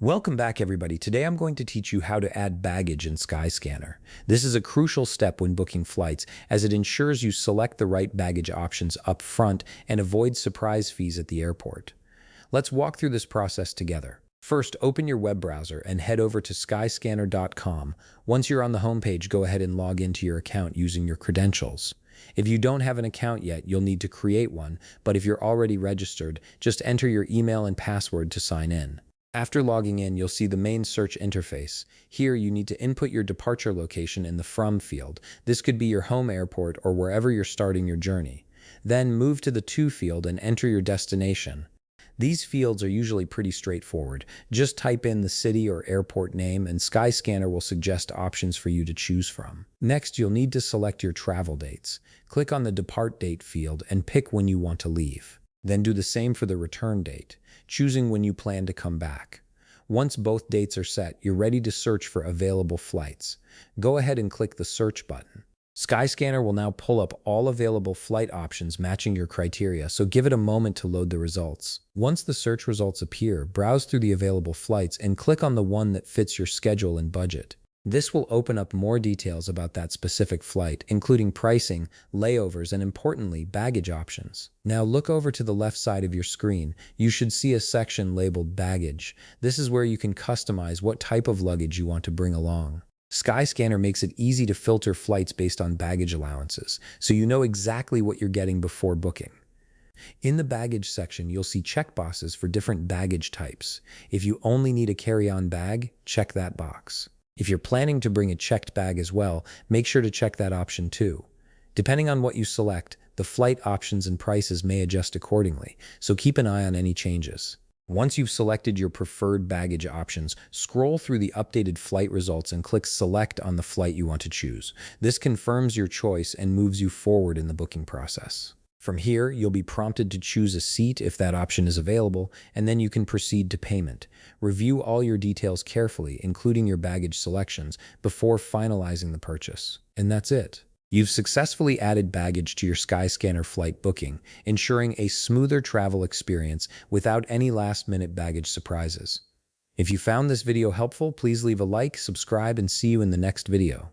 Welcome back, everybody. Today I'm going to teach you how to add baggage in Skyscanner. This is a crucial step when booking flights, as it ensures you select the right baggage options up front and avoid surprise fees at the airport. Let's walk through this process together. First, open your web browser and head over to skyscanner.com. Once you're on the homepage, go ahead and log into your account using your credentials. If you don't have an account yet, you'll need to create one, but if you're already registered, just enter your email and password to sign in. After logging in, you'll see the main search interface. Here, you need to input your departure location in the From field. This could be your home airport or wherever you're starting your journey. Then move to the To field and enter your destination. These fields are usually pretty straightforward. Just type in the city or airport name and Skyscanner will suggest options for you to choose from. Next, you'll need to select your travel dates. Click on the Depart Date field and pick when you want to leave. Then do the same for the return date, choosing when you plan to come back. Once both dates are set, you're ready to search for available flights. Go ahead and click the Search button. Skyscanner will now pull up all available flight options matching your criteria, so give it a moment to load the results. Once the search results appear, browse through the available flights and click on the one that fits your schedule and budget. This will open up more details about that specific flight, including pricing, layovers, and importantly, baggage options. Now look over to the left side of your screen. You should see a section labeled Baggage. This is where you can customize what type of luggage you want to bring along. Skyscanner makes it easy to filter flights based on baggage allowances, so you know exactly what you're getting before booking. In the baggage section, you'll see checkboxes for different baggage types. If you only need a carry-on bag, check that box. If you're planning to bring a checked bag as well, make sure to check that option too. Depending on what you select, the flight options and prices may adjust accordingly, so keep an eye on any changes. Once you've selected your preferred baggage options, scroll through the updated flight results and click Select on the flight you want to choose. This confirms your choice and moves you forward in the booking process. From here, you'll be prompted to choose a seat if that option is available, and then you can proceed to payment. Review all your details carefully, including your baggage selections, before finalizing the purchase. And that's it. You've successfully added baggage to your Skyscanner flight booking, ensuring a smoother travel experience without any last-minute baggage surprises. If you found this video helpful, please leave a like, subscribe, and see you in the next video.